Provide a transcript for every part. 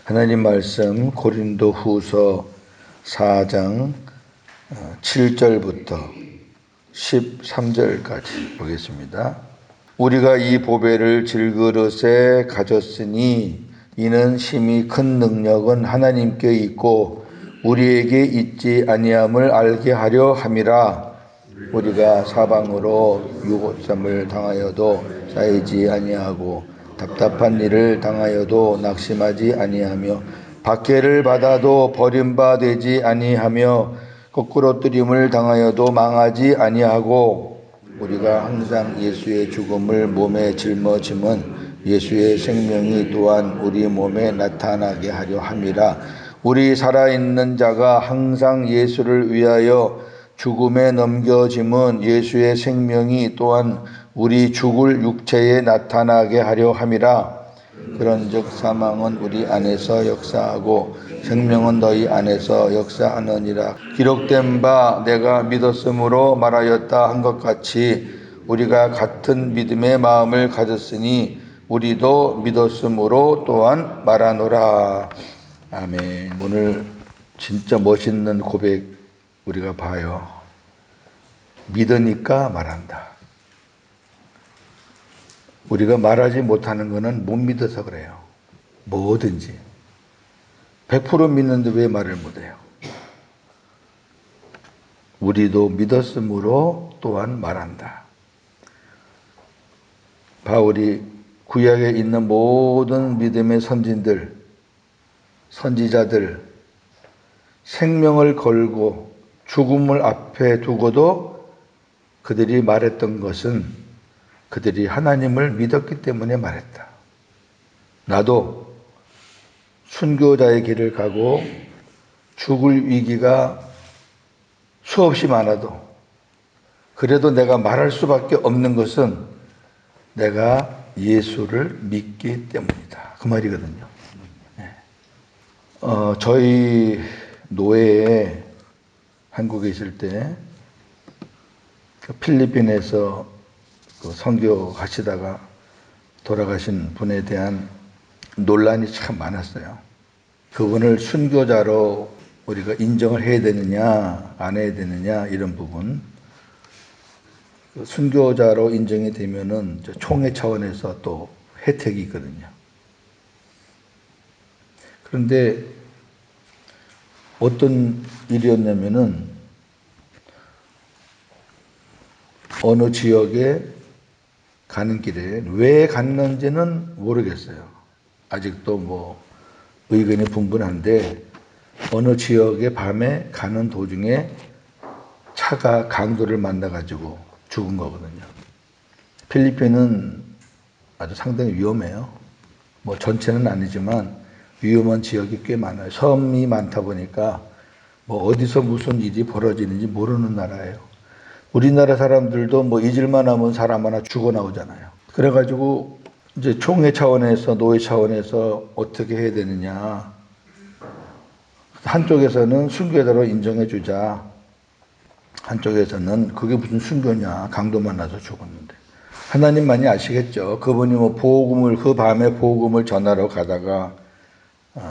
하나님 말씀 고린도후서 4장 7절부터 13절까지 보겠습니다. 우리가 이 보배를 질그릇에 가졌으니 이는 심히 큰 능력은 하나님께 있고 우리에게 있지 아니함을 알게 하려 함이라. 우리가 사방으로 유혹삼을 당하여도 쌓이지 아니하고 답답한 일을 당하여도 낙심하지 아니하며 박해를 받아도 버림받지 아니하며 거꾸로 뜨림을 당하여도 망하지 아니하고 우리가 항상 예수의 죽음을 몸에 짊어짐은 예수의 생명이 또한 우리 몸에 나타나게 하려 함이라. 우리 살아있는 자가 항상 예수를 위하여 죽음에 넘겨짐은 예수의 생명이 또한 우리 죽을 육체에 나타나게 하려 함이라. 그런즉 사망은 우리 안에서 역사하고 생명은 너희 안에서 역사하느니라. 기록된 바 내가 믿었으므로 말하였다 한 것 같이 우리가 같은 믿음의 마음을 가졌으니 우리도 믿었으므로 또한 말하노라. 아멘. 오늘 진짜 멋있는 고백 우리가 봐요. 믿으니까 말한다. 우리가 말하지 못하는 것은 못 믿어서 그래요. 뭐든지 100% 믿는데 왜 말을 못해요? 우리도 믿었으므로 또한 말한다. 바울이 구약에 있는 모든 믿음의 선진들, 선지자들, 생명을 걸고 죽음을 앞에 두고도 그들이 말했던 것은 그들이 하나님을 믿었기 때문에 말했다. 나도 순교자의 길을 가고 죽을 위기가 수없이 많아도 그래도 내가 말할 수밖에 없는 것은 내가 예수를 믿기 때문이다. 그 말이거든요. 저희 노예에 한국에 있을 때 필리핀에서 선교하시다가 돌아가신 분에 대한 논란이 참 많았어요. 그분을 순교자로 우리가 인정을 해야 되느냐 안 해야 되느냐 이런 부분. 순교자로 인정이 되면은 총회 차원에서 또 혜택이 있거든요. 그런데 어떤 일이었냐면은 어느 지역에 가는 길에 왜 갔는지는 모르겠어요. 아직도 의견이 분분한데 어느 지역에 밤에 가는 도중에 차가 강도를 만나가지고 죽은 거거든요. 필리핀은 아주 상당히 위험해요. 전체는 아니지만 위험한 지역이 꽤 많아요. 섬이 많다 보니까 어디서 무슨 일이 벌어지는지 모르는 나라예요. 우리나라 사람들도 잊을만 하면 사람 하나 죽어 나오잖아요. 그래가지고 이제 총회 차원에서 노예 차원에서 어떻게 해야 되느냐. 한쪽에서는 순교자로 인정해 주자. 한쪽에서는 그게 무슨 순교냐. 강도 만나서 죽었는데. 하나님만이 아시겠죠. 그분이 복음을 그 밤에 복음을 전하러 가다가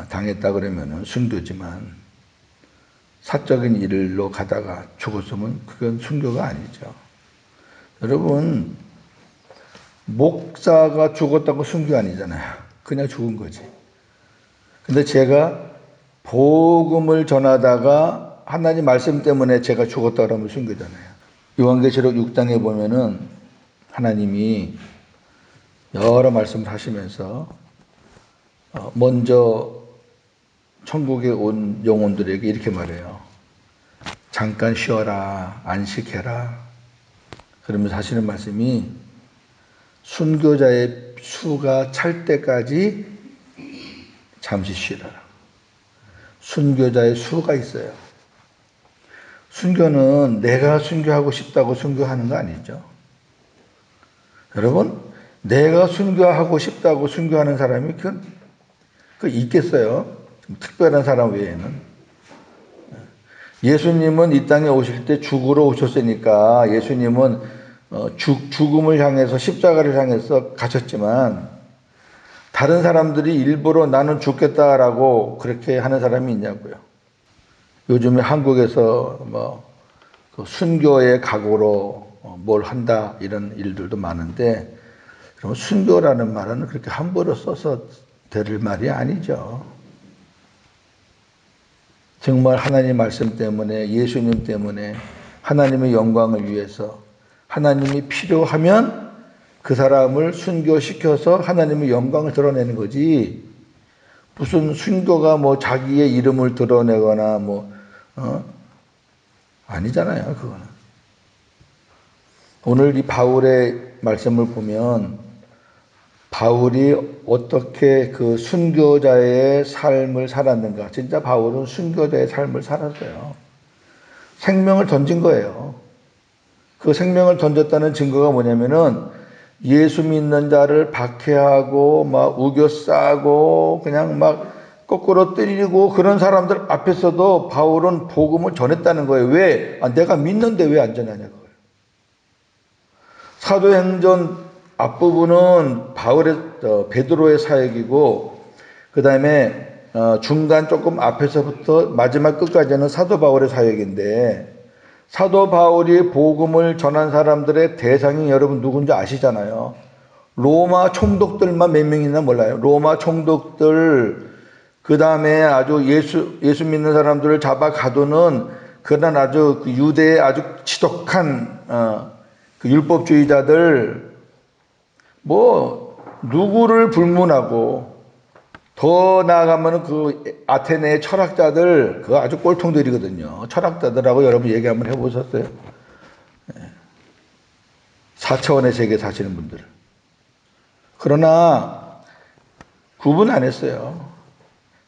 당했다 그러면은 순교지만 사적인 일로 가다가 죽었으면 그건 순교가 아니죠. 여러분, 목사가 죽었다고 순교 아니잖아요. 그냥 죽은 거지. 근데 제가 복음을 전하다가 하나님 말씀 때문에 제가 죽었다 그러면 순교잖아요. 요한계시록 6장에 보면은 하나님이 여러 말씀을 하시면서 먼저 천국에 온 영혼들에게 이렇게 말해요. 잠깐 쉬어라, 안식해라. 그러면서 하시는 말씀이 순교자의 수가 찰 때까지 잠시 쉬라. 순교자의 수가 있어요. 순교는 내가 순교하고 싶다고 순교하는 거 아니죠. 여러분, 내가 순교하고 싶다고 순교하는 사람이 그 있겠어요? 특별한 사람 외에는. 예수님은 이 땅에 오실 때 죽으러 오셨으니까 예수님은 죽음을 향해서 십자가를 향해서 가셨지만 다른 사람들이 일부러 나는 죽겠다라고 그렇게 하는 사람이 있냐고요. 요즘에 한국에서 그 순교의 각오로 뭘 한다 이런 일들도 많은데, 그럼 순교라는 말은 그렇게 함부로 써서 될 말이 아니죠. 정말 하나님 말씀 때문에, 예수님 때문에, 하나님의 영광을 위해서 하나님이 필요하면 그 사람을 순교시켜서 하나님의 영광을 드러내는 거지, 무슨 순교가 자기의 이름을 드러내거나 아니잖아요, 그거는. 오늘 이 바울의 말씀을 보면 바울이 어떻게 그 순교자의 삶을 살았는가. 진짜 바울은 순교자의 삶을 살았어요. 생명을 던진 거예요. 그 생명을 던졌다는 증거가 뭐냐면은 예수 믿는 자를 박해하고 우겨싸고 그냥 거꾸로 때리고 그런 사람들 앞에서도 바울은 복음을 전했다는 거예요. 왜? 내가 믿는데 왜 안 전하냐 그거예요. 사도행전 앞부분은 베드로의 사역이고, 그 다음에 중간 조금 앞에서부터 마지막 끝까지는 사도 바울의 사역인데, 사도 바울이 복음을 전한 사람들의 대상이 여러분 누군지 아시잖아요. 로마 총독들만 몇 명이나 몰라요. 로마 총독들, 그 다음에 아주 예수 믿는 사람들을 잡아 가두는 그런 아주 유대의 아주 지독한 그 율법주의자들, 누구를 불문하고, 더 나아가면 그 아테네의 철학자들, 그거 아주 꼴통들이거든요. 철학자들하고 여러분 얘기 한번 해보셨어요? 4차원의 세계에 사시는 분들. 그러나 구분 안 했어요.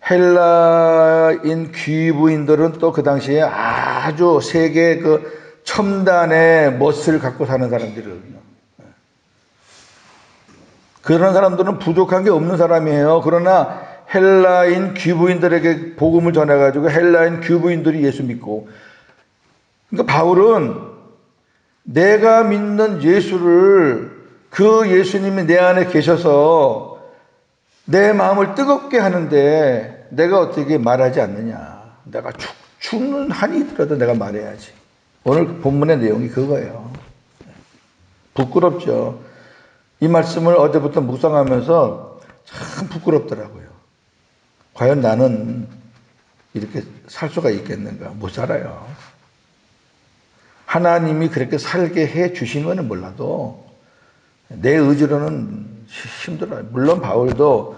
헬라인 귀부인들은 또 그 당시에 아주 세계 그 첨단의 멋을 갖고 사는 사람들이거든요. 그런 사람들은 부족한 게 없는 사람이에요. 그러나 헬라인 귀부인들에게 복음을 전해가지고 헬라인 귀부인들이 예수 믿고, 그러니까 바울은 내가 믿는 예수를, 그 예수님이 내 안에 계셔서 내 마음을 뜨겁게 하는데 내가 어떻게 말하지 않느냐. 내가 죽는 한이 있더라도 내가 말해야지. 오늘 본문의 내용이 그거예요. 부끄럽죠. 이 말씀을 어제부터 묵상하면서 참 부끄럽더라고요. 과연 나는 이렇게 살 수가 있겠는가? 못 살아요. 하나님이 그렇게 살게 해 주신 거는 몰라도 내 의지로는 힘들어요. 물론 바울도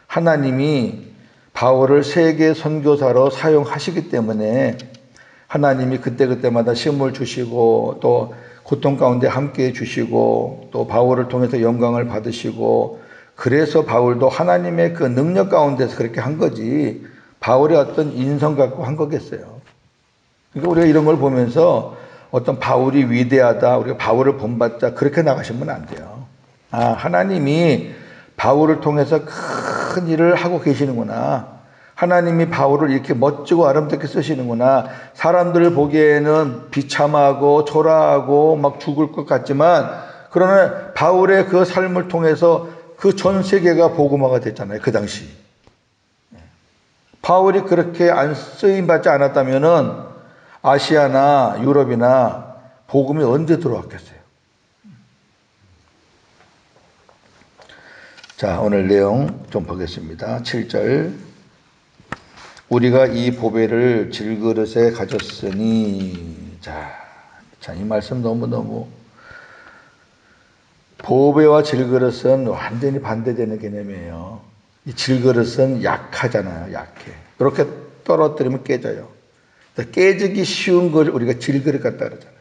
하나님이 바울을 세계 선교사로 사용하시기 때문에 하나님이 그때그때마다 시험을 주시고 또 고통 가운데 함께해 주시고 또 바울을 통해서 영광을 받으시고, 그래서 바울도 하나님의 그 능력 가운데서 그렇게 한 거지 바울의 어떤 인성 갖고 한 거겠어요. 그러니까 우리가 이런 걸 보면서 어떤 바울이 위대하다, 우리가 바울을 본받자 그렇게 나가시면 안 돼요. 하나님이 바울을 통해서 큰 일을 하고 계시는구나. 하나님이 바울을 이렇게 멋지고 아름답게 쓰시는구나. 사람들 보기에는 비참하고 초라하고 죽을 것 같지만, 그러나 바울의 그 삶을 통해서 그 전 세계가 복음화가 됐잖아요. 그 당시. 바울이 그렇게 안 쓰임받지 않았다면은 아시아나 유럽이나 복음이 언제 들어왔겠어요. 자, 오늘 내용 좀 보겠습니다. 7절. 우리가 이 보배를 질그릇에 가졌으니. 자, 이 말씀 너무너무, 보배와 질그릇은 완전히 반대되는 개념이에요. 이 질그릇은 약하잖아요. 약해. 그렇게 떨어뜨리면 깨져요. 깨지기 쉬운 걸 우리가 질그릇 같다 그러잖아요.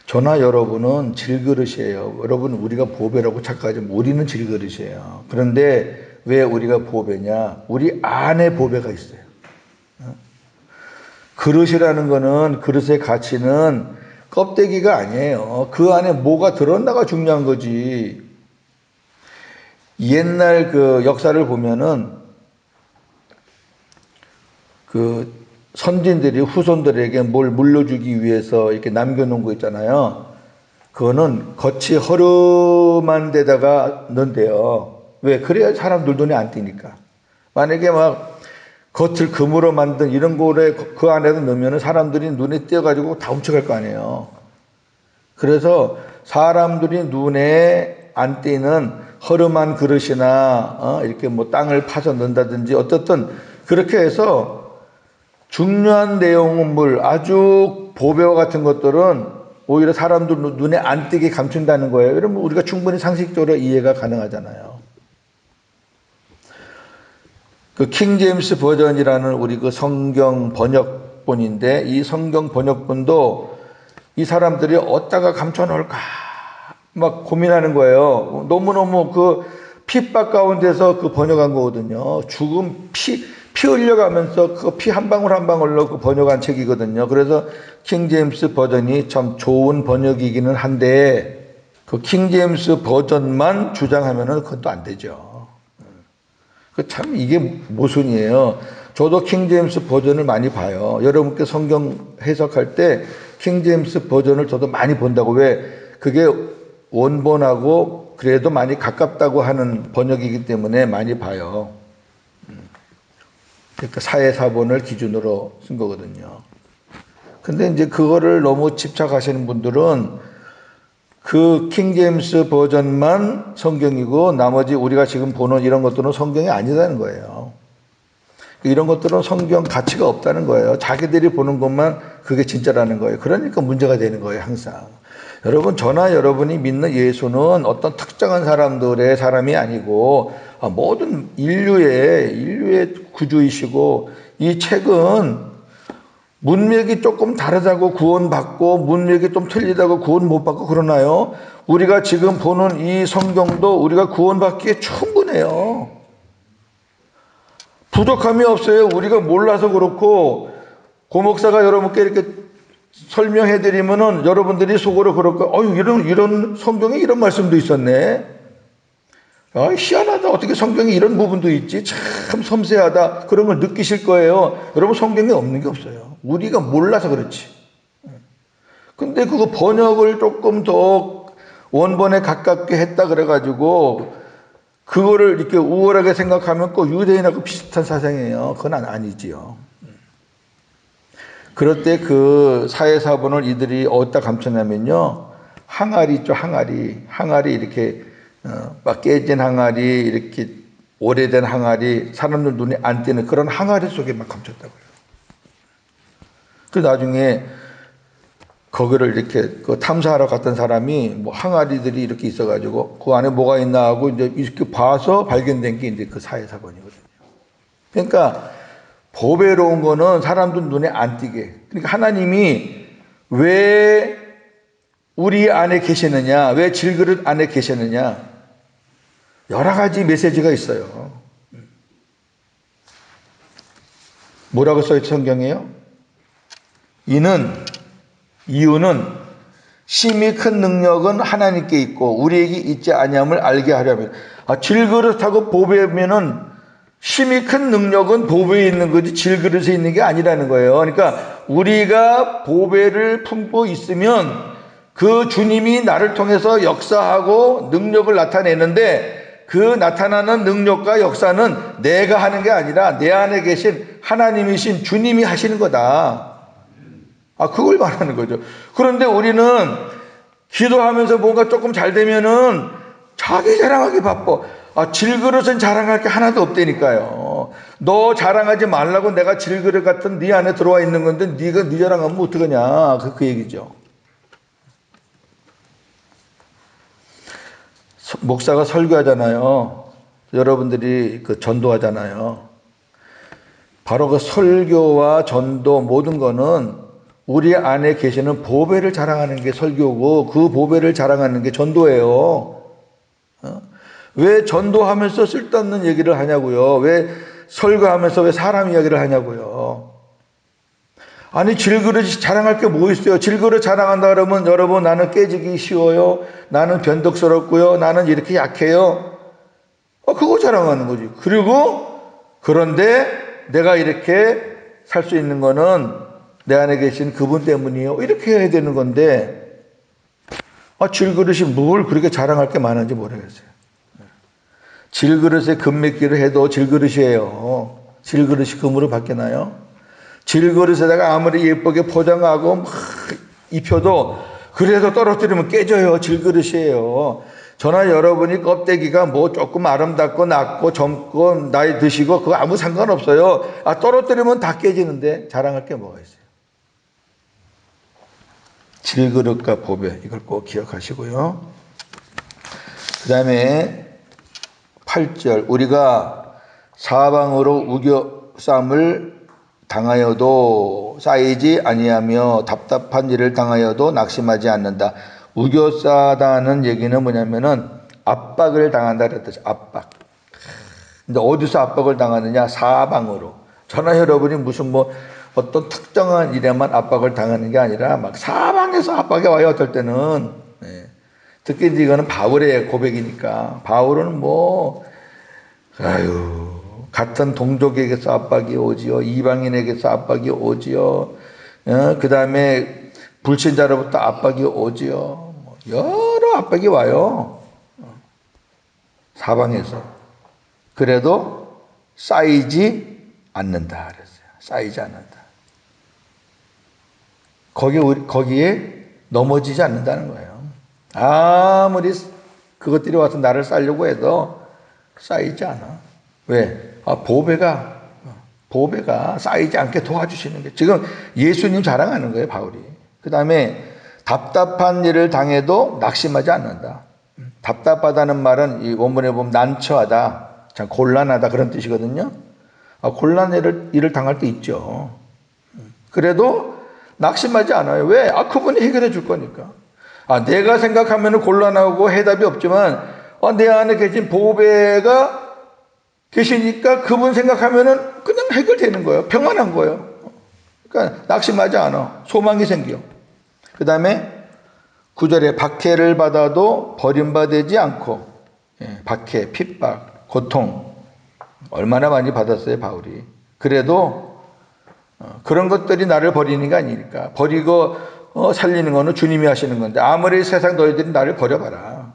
저나 여러분은 질그릇이에요. 여러분, 우리가 보배라고 착각하지만 우리는 질그릇이에요. 그런데 왜 우리가 보배냐? 우리 안에 보배가 있어요. 그릇이라는 거는, 그릇의 가치는 껍데기가 아니에요. 그 안에 뭐가 들었나가 중요한 거지. 옛날 그 역사를 보면은 그 선진들이 후손들에게 뭘 물려주기 위해서 이렇게 남겨놓은 거 있잖아요. 그거는 겉이 허름한 데다가 넣는데요. 왜? 그래야 사람들 눈에 안 띄니까. 만약에 막 겉을 금으로 만든 이런 거에 그 안에서 넣으면 사람들이 눈에 띄어가지고 다 훔쳐갈 거 아니에요. 그래서 사람들이 눈에 안 띄는 허름한 그릇이나 이렇게 뭐 땅을 파서 넣는다든지 어떻든 그렇게 해서 중요한 내용물 아주 보배와 같은 것들은 오히려 사람들 눈에 안 띄게 감춘다는 거예요. 이러면 우리가 충분히 상식적으로 이해가 가능하잖아요. 그 킹제임스 버전이라는 우리 그 성경 번역본인데 이 성경 번역본도 이 사람들이 어디다가 감춰놓을까 막 고민하는 거예요. 너무너무 그 핍박 가운데서 그 번역한 거거든요. 죽음 피 흘려가면서 그 피 한 방울 한 방울로 그 번역한 책이거든요. 그래서 킹제임스 버전이 참 좋은 번역이기는 한데 그 킹제임스 버전만 주장하면은 그건 또 안 되죠. 그 참 이게 모순이에요. 저도 킹제임스 버전을 많이 봐요. 여러분께 성경 해석할 때 킹제임스 버전을 저도 많이 본다고. 왜? 그게 원본하고 그래도 많이 가깝다고 하는 번역이기 때문에 많이 봐요. 그러니까 사회사본을 기준으로 쓴 거거든요. 근데 이제 그거를 너무 집착하시는 분들은 그 킹제임스 버전만 성경이고 나머지 우리가 지금 보는 이런 것들은 성경이 아니라는 거예요. 이런 것들은 성경 가치가 없다는 거예요. 자기들이 보는 것만 그게 진짜라는 거예요. 그러니까 문제가 되는 거예요, 항상. 여러분, 저나 여러분이 믿는 예수는 어떤 특정한 사람들의 사람이 아니고 모든 인류의 구주이시고 이 책은 문맥이 조금 다르다고 구원받고 문맥이 좀 틀리다고 구원 못 받고 그러나요? 우리가 지금 보는 이 성경도 우리가 구원받기에 충분해요. 부족함이 없어요. 우리가 몰라서 그렇고 고목사가 여러분께 이렇게 설명해 드리면은 여러분들이 속으로 그럴 거예요. 이런 성경에 이런 말씀도 있었네. 희한하다. 어떻게 성경에 이런 부분도 있지? 참 섬세하다. 그런 걸 느끼실 거예요. 여러분 성경에 없는 게 없어요. 우리가 몰라서 그렇지. 근데 그거 번역을 조금 더 원본에 가깝게 했다 그래가지고 그거를 이렇게 우월하게 생각하면 꼭 유대인하고 비슷한 사상이에요. 그건 아니지요. 그럴 때 그 사회사본을 이들이 어디다 감춰냐면요. 항아리 있죠, 항아리. 항아리 이렇게 막 깨진 항아리, 이렇게 오래된 항아리, 사람들 눈에 안 띄는 그런 항아리 속에 막 감췄다고요. 그 나중에 거기를 이렇게 그 탐사하러 갔던 사람이 뭐 항아리들이 이렇게 있어가지고 그 안에 뭐가 있나 하고 이제 이렇게 봐서 발견된 게 이제 그 사회사본이거든요. 그러니까 보배로운 거는 사람들 눈에 안 띄게. 그러니까 하나님이 왜 우리 안에 계시느냐, 왜 질그릇 안에 계시느냐, 여러 가지 메시지가 있어요. 뭐라고 써있죠, 성경에요? 이유는 심히 큰 능력은 하나님께 있고 우리에게 있지 아니함을 알게 하려면. 질그릇하고 보배면은 심히 큰 능력은 보배에 있는 거지 질그릇에 있는 게 아니라는 거예요. 그러니까 우리가 보배를 품고 있으면 그 주님이 나를 통해서 역사하고 능력을 나타내는데 그 나타나는 능력과 역사는 내가 하는 게 아니라 내 안에 계신 하나님이신 주님이 하시는 거다. 그걸 말하는 거죠. 그런데 우리는 기도하면서 뭔가 조금 잘 되면은 자기 자랑하기 바빠. 질그릇은 자랑할 게 하나도 없다니까요. 너 자랑하지 말라고 내가 질그릇 같은 네 안에 들어와 있는 건데 네가 네 자랑하면 어떡하냐. 그 얘기죠. 목사가 설교하잖아요. 여러분들이 그 전도하잖아요. 바로 그 설교와 전도 모든 거는 우리 안에 계시는 보배를 자랑하는 게 설교고 그 보배를 자랑하는 게 전도예요. 왜 전도하면서 쓸데없는 얘기를 하냐고요. 왜 설교하면서 왜 사람 이야기를 하냐고요. 아니 질그릇이 자랑할 게 뭐 있어요. 질그릇 자랑한다 그러면 여러분 나는 깨지기 쉬워요. 나는 변덕스럽고요. 나는 이렇게 약해요. 그거 자랑하는 거지. 그리고 그런데 내가 이렇게 살 수 있는 거는 내 안에 계신 그분 때문이에요. 이렇게 해야 되는 건데 질그릇이 뭘 그렇게 자랑할 게 많은지 모르겠어요. 질그릇에 금 맺기를 해도 질그릇이에요. 질그릇이 금으로 바뀌나요? 질그릇에다가 아무리 예쁘게 포장하고 막 입혀도 그래도 떨어뜨리면 깨져요. 질그릇이에요. 저나 여러분이 껍데기가 뭐 조금 아름답고 낮고 젊고 나이 드시고 그거 아무 상관없어요. 떨어뜨리면 다 깨지는데 자랑할 게 뭐가 있어요? 질그릇과 보배, 이걸 꼭 기억하시고요. 그 다음에 8절, 우리가 사방으로 우겨쌈을 당하여도 쌓이지 아니하며 답답한 일을 당하여도 낙심하지 않는다. 우겨싸다는 얘기는 뭐냐면은 압박을 당한다 그랬듯이 압박. 근데 어디서 압박을 당하느냐? 사방으로. 저나 여러분이 무슨 뭐 어떤 특정한 일에만 압박을 당하는 게 아니라 막 사방에서 압박이 와요. 어떨 때는. 특히 이제 이거는 바울의 고백이니까 바울은 뭐 같은 동족에게서 압박이 오지요. 이방인에게서 압박이 오지요. 그 다음에 불신자로부터 압박이 오지요. 여러 압박이 와요. 사방에서. 그래도 쌓이지 않는다 그랬어요. 쌓이지 않는다. 거기에 넘어지지 않는다는 거예요. 아무리 그것들이 와서 나를 쌓으려고 해도 쌓이지 않아. 왜? 보배가 쌓이지 않게 도와주시는 게 지금 예수님 자랑하는 거예요, 바울이. 그 다음에 답답한 일을 당해도 낙심하지 않는다. 답답하다는 말은 이 원문에 보면 난처하다, 참 곤란하다 그런 뜻이거든요. 곤란한 일을 당할 때 있죠. 그래도 낙심하지 않아요. 왜? 그분이 해결해 줄 거니까. 내가 생각하면 곤란하고 해답이 없지만 내 안에 계신 보배가 계시니까 그분 생각하면은 그냥 해결되는 거예요. 평안한 거예요. 그러니까 낙심하지 않아. 소망이 생겨. 그 다음에 9절에 박해를 받아도 버림받지 않고, 박해, 핍박, 고통 얼마나 많이 받았어요, 바울이. 그래도 그런 것들이 나를 버리는 게 아니니까. 버리고 살리는 거는 주님이 하시는 건데, 아무리 세상 너희들이 나를 버려봐라.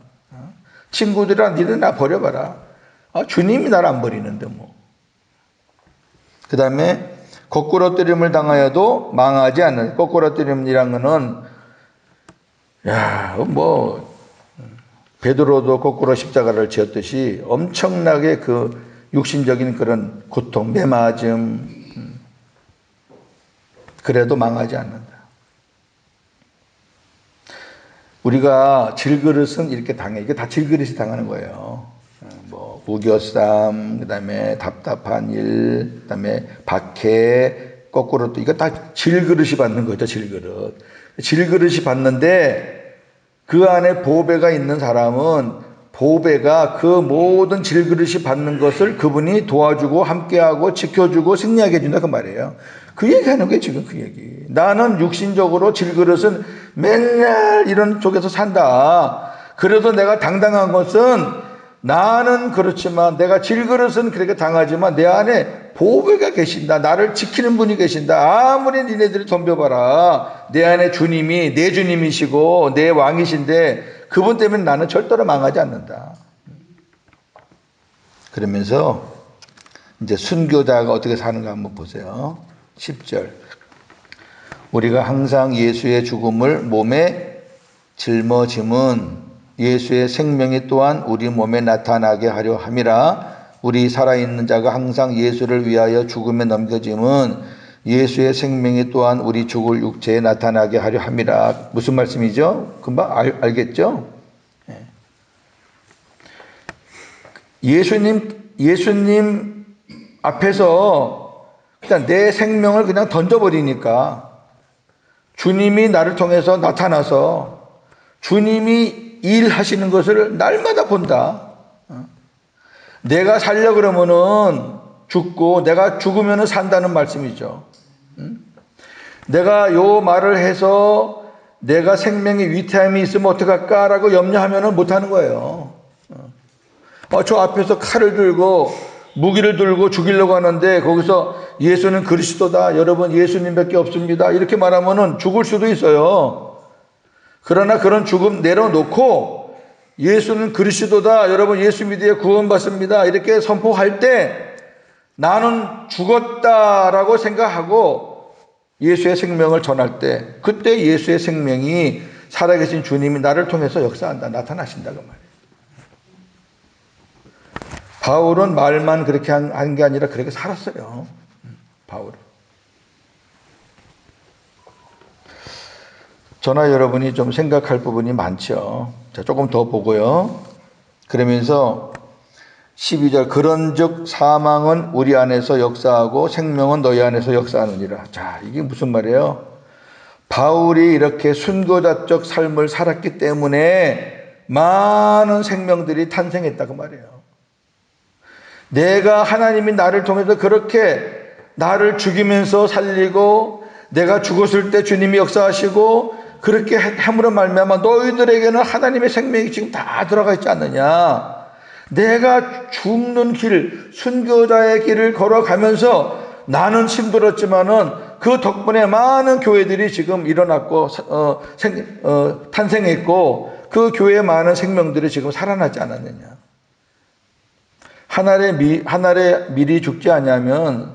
친구들이랑 니들 나 버려봐라. 주님이 나를 안 버리는데 뭐. 그 다음에 거꾸로뜨림을 당하여도 망하지 않는. 거꾸로뜨림이란 거는 베드로도 거꾸로 십자가를 지었듯이 엄청나게 그 육신적인 그런 고통, 매맞음, 그래도 망하지 않는다. 우리가 질그릇은 이렇게 당해. 이게 다 질그릇이 당하는 거예요. 우겨쌈, 그 다음에 답답한 일, 그 다음에 박해, 거꾸로 또 이거 다 질그릇이 받는 거죠. 질그릇이 받는데 그 안에 보배가 있는 사람은 보배가 그 모든 질그릇이 받는 것을 그분이 도와주고 함께하고 지켜주고 승리하게 해준다 그 말이에요. 그 얘기하는 게 지금 그 얘기. 나는 육신적으로 질그릇은 맨날 이런 쪽에서 산다. 그래도 내가 당당한 것은 나는 그렇지만 내가 질그릇은 그렇게 당하지만 내 안에 보배가 계신다. 나를 지키는 분이 계신다. 아무리 니네들이 덤벼봐라. 내 안에 주님이 내 주님이시고 내 왕이신데 그분 때문에 나는 절대로 망하지 않는다. 그러면서 이제 순교자가 어떻게 사는가 한번 보세요. 10절. 우리가 항상 예수의 죽음을 몸에 짊어짐은 예수의 생명이 또한 우리 몸에 나타나게 하려 함이라. 우리 살아있는 자가 항상 예수를 위하여 죽음에 넘겨짐은 예수의 생명이 또한 우리 죽을 육체에 나타나게 하려 함이라. 무슨 말씀이죠? 금방 알겠죠? 예수님 앞에서 그냥 내 생명을 그냥 던져버리니까 주님이 나를 통해서 나타나서 주님이 일하시는 것을 날마다 본다. 내가 살려 그러면은 죽고 내가 죽으면은 산다는 말씀이죠. 내가 요 말을 해서 내가 생명에 위태함이 있으면 어떡할까라고 염려하면은 못하는 거예요. 저 앞에서 칼을 들고 무기를 들고 죽이려고 하는데 거기서 예수는 그리스도다. 여러분 예수님밖에 없습니다. 이렇게 말하면은 죽을 수도 있어요. 그러나 그런 죽음 내려놓고 예수는 그리스도다, 여러분 예수 믿어야 구원받습니다, 이렇게 선포할 때 나는 죽었다라고 생각하고 예수의 생명을 전할 때, 그때 예수의 생명이 살아계신 주님이 나를 통해서 역사한다, 나타나신다 그 말이에요. 바울은 말만 그렇게 한 게 아니라 그렇게 살았어요. 바울은. 저나 여러분이 좀 생각할 부분이 많죠. 자, 조금 더 보고요. 그러면서 12절, 그런즉 사망은 우리 안에서 역사하고 생명은 너희 안에서 역사하느니라. 자, 이게 무슨 말이에요? 바울이 이렇게 순교자적 삶을 살았기 때문에 많은 생명들이 탄생했다고 말이에요. 내가, 하나님이 나를 통해서 그렇게 나를 죽이면서 살리고 내가 죽었을 때 주님이 역사하시고 그렇게 함으로 말미암아 너희들에게는 하나님의 생명이 지금 다 들어가 있지 않느냐. 내가 죽는 길, 순교자의 길을 걸어가면서 나는 힘들었지만은 그 덕분에 많은 교회들이 지금 일어났고 탄생했고 그 교회의 많은 생명들이 지금 살아나지 않았느냐. 한 알의 밀이 죽지 않으면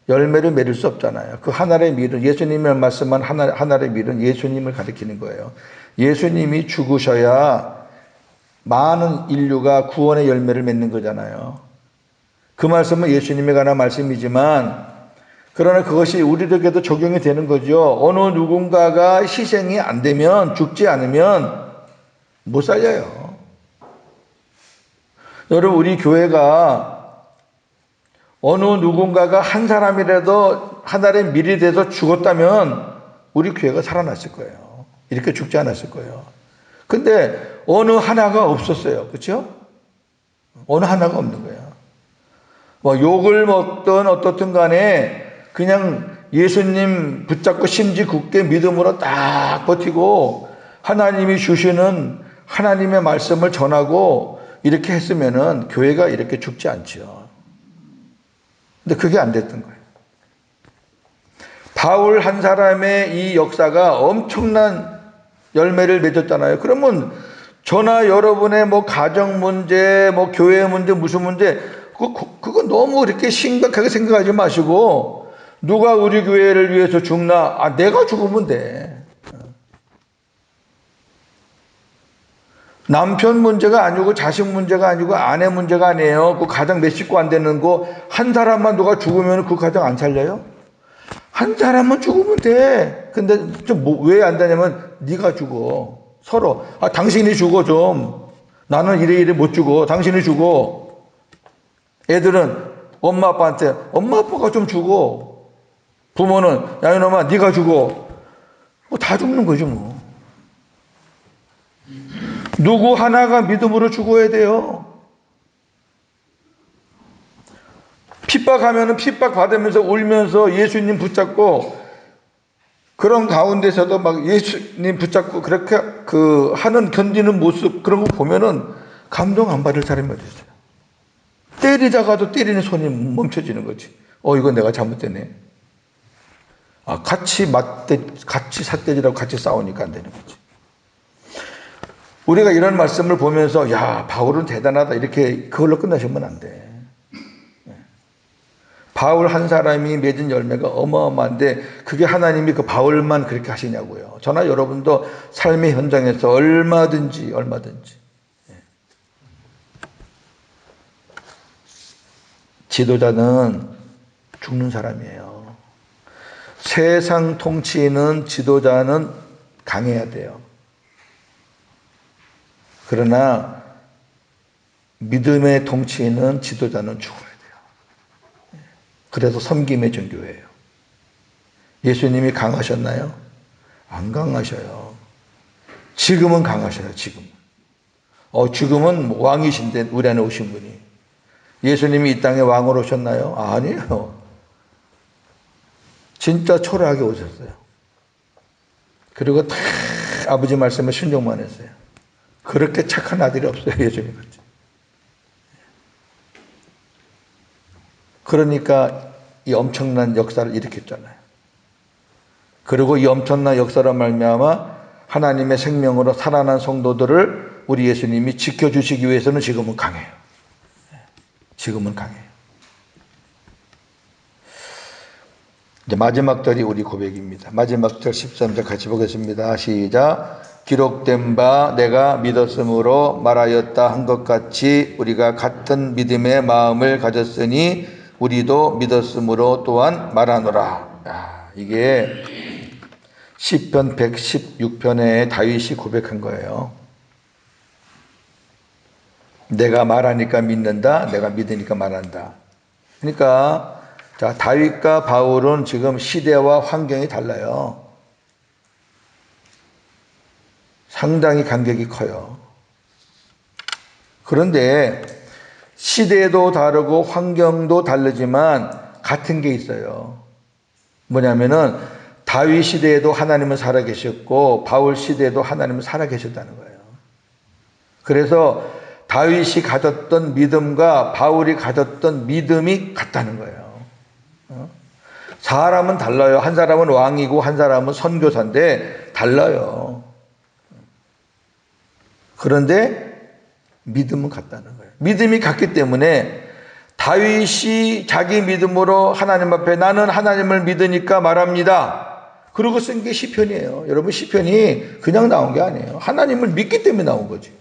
열매를 맺을 수 없잖아요. 그 한 알의 밀은, 예수님의 말씀한 한 알의 밀은 예수님을 가리키는 거예요. 예수님이 죽으셔야 많은 인류가 구원의 열매를 맺는 거잖아요. 그 말씀은 예수님에 관한 말씀이지만 그러나 그것이 우리에게도 적용이 되는 거죠. 어느 누군가가 희생이 안 되면, 죽지 않으면 못 살려요. 여러분, 우리 교회가 어느 누군가가 한 사람이라도 하나의 밀이 돼서 죽었다면 우리 교회가 살아났을 거예요. 이렇게 죽지 않았을 거예요. 근데 어느 하나가 없었어요. 그렇죠? 어느 하나가 없는 거예요. 뭐 욕을 먹든 어떻든 간에 그냥 예수님 붙잡고 심지 굳게 믿음으로 딱 버티고 하나님이 주시는 하나님의 말씀을 전하고 이렇게 했으면은 교회가 이렇게 죽지 않죠. 근데 그게 안 됐던 거예요. 바울 한 사람의 이 역사가 엄청난 열매를 맺었잖아요. 그러면 저나 여러분의 뭐 가정 문제, 뭐 교회 문제, 무슨 문제, 그거 너무 이렇게 심각하게 생각하지 마시고, 누가 우리 교회를 위해서 죽나? 아, 내가 죽으면 돼. 남편 문제가 아니고 자식 문제가 아니고 아내 문제가 아니에요. 그 가정 몇 식구 안 되는 거 한 사람만 누가 죽으면 그 가정 안 살려요? 한 사람만 죽으면 돼. 근데 좀 왜 안 되냐면 네가 죽어. 서로. 아, 당신이 죽어 좀. 나는 이래 못 죽어. 당신이 죽어. 애들은 엄마 아빠한테 엄마 아빠가 좀 죽어. 부모는 야 이놈아 네가 죽어. 뭐 다 죽는 거죠 뭐. 누구 하나가 믿음으로 죽어야 돼요. 핍박하면은 핍박 받으면서 울면서 예수님 붙잡고 그런 가운데서도 막 예수님 붙잡고 그렇게 하는 견디는 모습 그런 거 보면은 감동 안 받을 사람이 어디 있어요. 때리다가도 때리는 손이 멈춰지는 거지. 이건 내가 잘못됐네. 아, 같이 삿대질하고 같이 싸우니까 안 되는 거지. 우리가 이런 말씀을 보면서 야, 바울은 대단하다 이렇게 그걸로 끝나시면 안 돼. 바울 한 사람이 맺은 열매가 어마어마한데 그게 하나님이 그 바울만 그렇게 하시냐고요. 저나 여러분도 삶의 현장에서 얼마든지 지도자는 죽는 사람이에요. 세상 통치는 지도자는 강해야 돼요. 그러나 믿음의 통치는 지도자는 죽어야 돼요. 그래서 섬김의 종교예요. 예수님이 강하셨나요? 안 강하셔요. 지금은 강하셔요. 지금은 왕이신데 우리 안에 오신 분이. 예수님이 이 땅에 왕으로 오셨나요? 아니에요. 진짜 초라하게 오셨어요. 그리고 다 아버지 말씀에 순종만 했어요. 그렇게 착한 아들이 없어요. 예수님 같이. 그러니까 이 엄청난 역사를 일으켰잖아요. 그리고 이 엄청난 역사로 말미암아 하나님의 생명으로 살아난 성도들을 우리 예수님이 지켜주시기 위해서는 지금은 강해요. 지금은 강해요. 이제 마지막 절이 우리 고백입니다. 마지막 절 13절 같이 보겠습니다. 시작. 기록된 바 내가 믿었으므로 말하였다 한 것 같이 우리가 같은 믿음의 마음을 가졌으니 우리도 믿었으므로 또한 말하노라. 이게 시편 116편에 다윗이 고백한 거예요. 내가 말하니까 믿는다. 내가 믿으니까 말한다. 그러니까 자, 다윗과 바울은 지금 시대와 환경이 달라요. 상당히 간격이 커요. 그런데 시대도 다르고 환경도 다르지만 같은 게 있어요. 뭐냐면은 다윗 시대에도 하나님은 살아계셨고 바울 시대에도 하나님은 살아계셨다는 거예요. 그래서 다윗이 가졌던 믿음과 바울이 가졌던 믿음이 같다는 거예요. 사람은 달라요. 한 사람은 왕이고 한 사람은 선교사인데 달라요. 그런데 믿음은 같다는 거예요. 믿음이 같기 때문에 다윗이 자기 믿음으로 하나님 앞에 나는 하나님을 믿으니까 말합니다. 그러고 쓴 게 시편이에요. 여러분 시편이 그냥 나온 게 아니에요. 하나님을 믿기 때문에 나온 거지.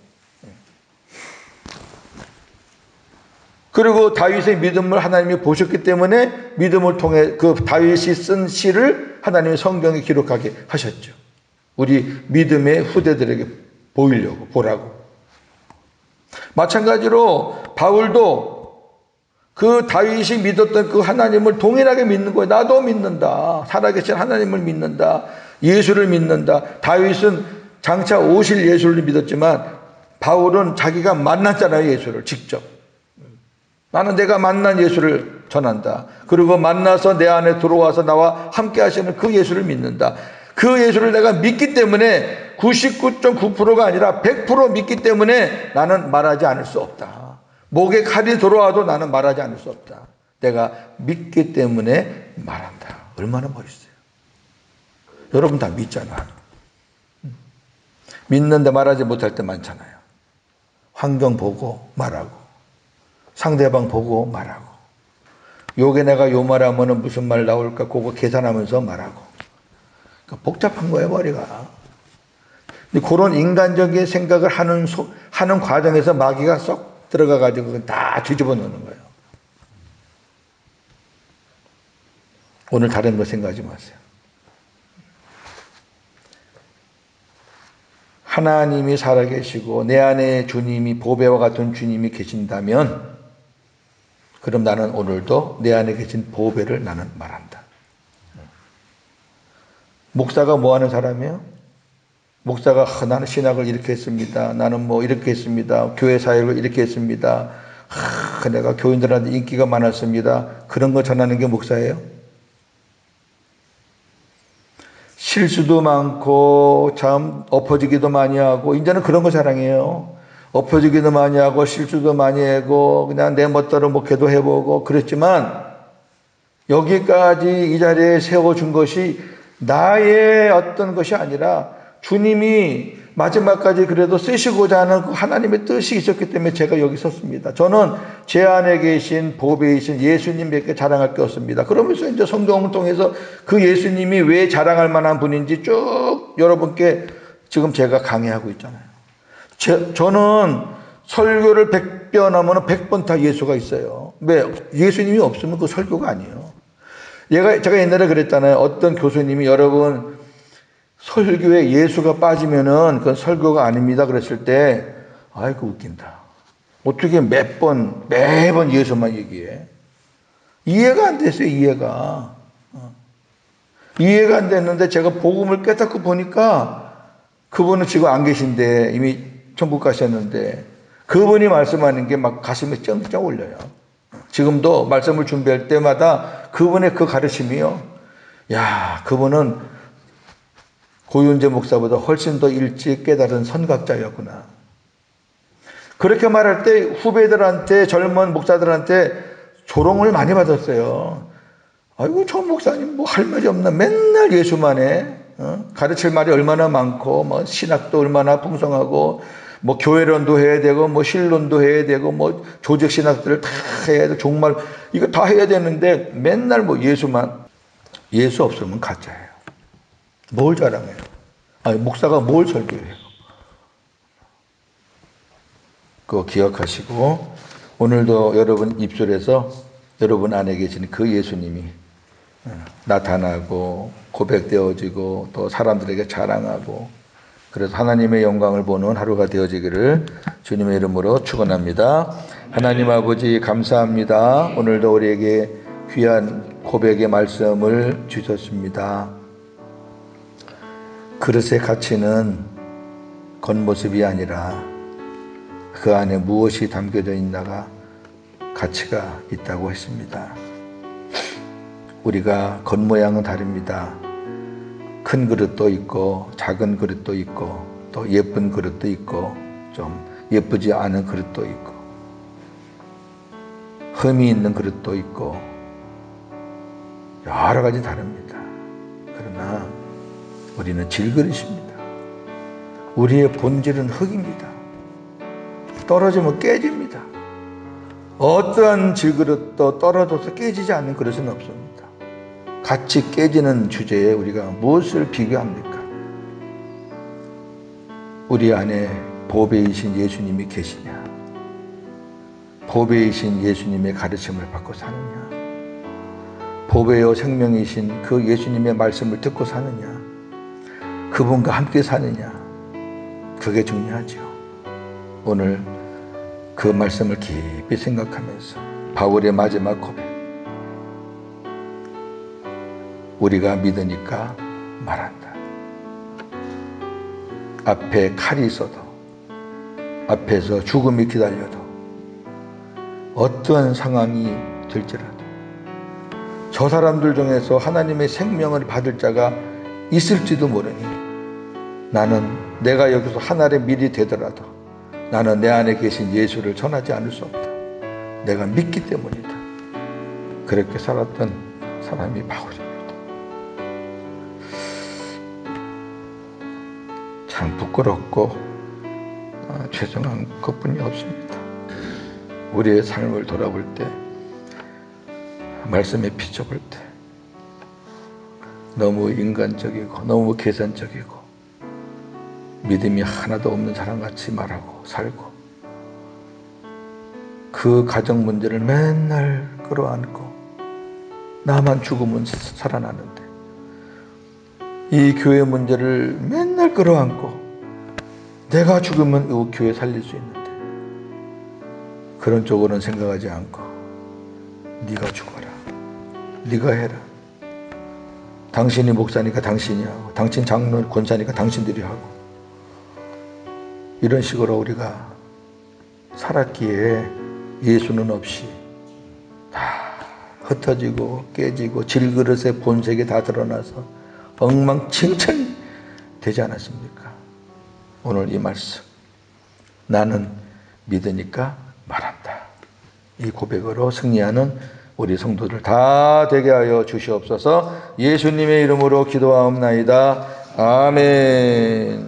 그리고 다윗의 믿음을 하나님이 보셨기 때문에 믿음을 통해 그 다윗이 쓴 시를 하나님이 성경에 기록하게 하셨죠. 우리 믿음의 후대들에게 보라고. 마찬가지로 바울도 그 다윗이 믿었던 그 하나님을 동일하게 믿는 거예요. 나도 믿는다. 살아계신 하나님을 믿는다. 예수를 믿는다. 다윗은 장차 오실 예수를 믿었지만 바울은 자기가 만났잖아요. 예수를 직접. 나는 내가 만난 예수를 전한다. 그리고 만나서 내 안에 들어와서 나와 함께 하시는 그 예수를 믿는다. 그 예수를 내가 믿기 때문에 99.9%가 아니라 100% 믿기 때문에 나는 말하지 않을 수 없다. 목에 칼이 들어와도 나는 말하지 않을 수 없다. 내가 믿기 때문에 말한다. 얼마나 멋있어요. 여러분 다 믿잖아. 믿는데 말하지 못할 때 많잖아요. 환경 보고 말하고 상대방 보고 말하고 요게 내가 요 말하면 무슨 말 나올까 그거 계산하면서 말하고 그러니까 복잡한 거예요 머리가. 근데 그런 인간적인 생각을 하는 과정에서 마귀가 쏙 들어가가지고 다 뒤집어 놓는 거예요. 오늘 다른 거 생각하지 마세요. 하나님이 살아계시고 내 안에 주님이 보배와 같은 주님이 계신다면 그럼 나는 오늘도 내 안에 계신 보배를 나는 말한다. 목사가 뭐 하는 사람이에요? 목사가 나는 신학을 이렇게 했습니다. 나는 뭐 이렇게 했습니다. 교회 사역을 이렇게 했습니다. 내가 교인들한테 인기가 많았습니다. 그런 거 전하는 게 목사예요? 실수도 많고 참 엎어지기도 많이 하고 이제는 그런 거 자랑해요. 엎어지기도 많이 하고 실수도 많이 하고 그냥 내 멋대로 뭐 기도해보고 그랬지만 여기까지 이 자리에 세워준 것이 나의 어떤 것이 아니라 주님이 마지막까지 그래도 쓰시고자 하는 그 하나님의 뜻이 있었기 때문에 제가 여기 섰습니다. 저는 제 안에 계신 보배이신 예수님께 자랑할 게 없습니다. 그러면서 이제 성경을 통해서 그 예수님이 왜 자랑할 만한 분인지 쭉 여러분께 지금 제가 강의하고 있잖아요. 저는 설교를 100번 하면 100번 다 예수가 있어요. 왜? 예수님이 없으면 그 설교가 아니에요. 제가 옛날에 그랬잖아요. 어떤 교수님이 여러분 설교에 예수가 빠지면은 그건 설교가 아닙니다. 그랬을 때, 아이고, 웃긴다. 어떻게 매번 예수만 얘기해? 이해가 안 됐어요, 이해가. 이해가 안 됐는데 제가 복음을 깨닫고 보니까 그분은 지금 안 계신데 이미 천국 가셨는데 그분이 말씀하는 게 막 가슴에 ጨng 올려요. 지금도 말씀을 준비할 때마다 그분의 그 가르침이요. 야, 그분은 고윤재 목사보다 훨씬 더 일찍 깨달은 선각자였구나. 그렇게 말할 때 후배들한테 젊은 목사들한테 조롱을 많이 받았어요. 아이고 저 목사님 뭐 할 말이 없나 맨날 예수만 해. 가르칠 말이 얼마나 많고 뭐 신학도 얼마나 풍성하고 뭐 교회론도 해야 되고 뭐 신론도 해야 되고 뭐 조직 신학들을 다 해야 돼. 정말 이거 다 해야 되는데 맨날 뭐 예수 없으면 가짜예요. 뭘 자랑해요? 아니 목사가 뭘 설교해요? 그거 기억하시고 오늘도 여러분 입술에서 여러분 안에 계신 그 예수님이 나타나고 고백되어지고 또 사람들에게 자랑하고 그래서 하나님의 영광을 보는 하루가 되어지기를 주님의 이름으로 축원합니다. 하나님 아버지 감사합니다. 오늘도 우리에게 귀한 고백의 말씀을 주셨습니다. 그릇의 가치는 겉모습이 아니라 그 안에 무엇이 담겨져 있나가 가치가 있다고 했습니다. 우리가 겉모양은 다릅니다. 큰 그릇도 있고 작은 그릇도 있고 또 예쁜 그릇도 있고 좀 예쁘지 않은 그릇도 있고 흠이 있는 그릇도 있고 여러 가지 다릅니다. 그러나 우리는 질그릇입니다. 우리의 본질은 흙입니다. 떨어지면 깨집니다. 어떠한 질그릇도 떨어져서 깨지지 않는 그릇은 없습니다. 같이 깨지는 주제에 우리가 무엇을 비교합니까? 우리 안에 보배이신 예수님이 계시냐? 보배이신 예수님의 가르침을 받고 사느냐? 보배요 생명이신 그 예수님의 말씀을 듣고 사느냐? 그분과 함께 사느냐? 그게 중요하죠. 오늘 그 말씀을 깊이 생각하면서 바울의 마지막 고백, 우리가 믿으니까 말한다. 앞에 칼이 있어도 앞에서 죽음이 기다려도 어떠한 상황이 될지라도 저 사람들 중에서 하나님의 생명을 받을 자가 있을지도 모르니 나는 내가 여기서 한 알의 밀이 되더라도 나는 내 안에 계신 예수를 전하지 않을 수 없다. 내가 믿기 때문이다. 그렇게 살았던 사람이 바울입니다. 참 부끄럽고 죄송한 것뿐이 없습니다. 우리의 삶을 돌아볼 때 말씀에 비춰볼 때 너무 인간적이고 너무 계산적이고 믿음이 하나도 없는 사람같이 말하고 살고 그 가정 문제를 맨날 끌어안고 나만 죽으면 살아나는데 이 교회 문제를 맨날 끌어안고 내가 죽으면 이 교회 살릴 수 있는데 그런 쪽으로는 생각하지 않고 네가 죽어라, 네가 해라, 당신이 목사니까 당신이 하고 당신 장로 권사니까 당신들이 하고 이런 식으로 우리가 살았기에 예수는 없이 다 흩어지고 깨지고 질그릇의 본색이 다 드러나서 엉망진창이 되지 않았습니까? 오늘 이 말씀, 나는 믿으니까 말한다. 이 고백으로 승리하는 우리 성도들 다 되게 하여 주시옵소서. 예수님의 이름으로 기도하옵나이다. 아멘.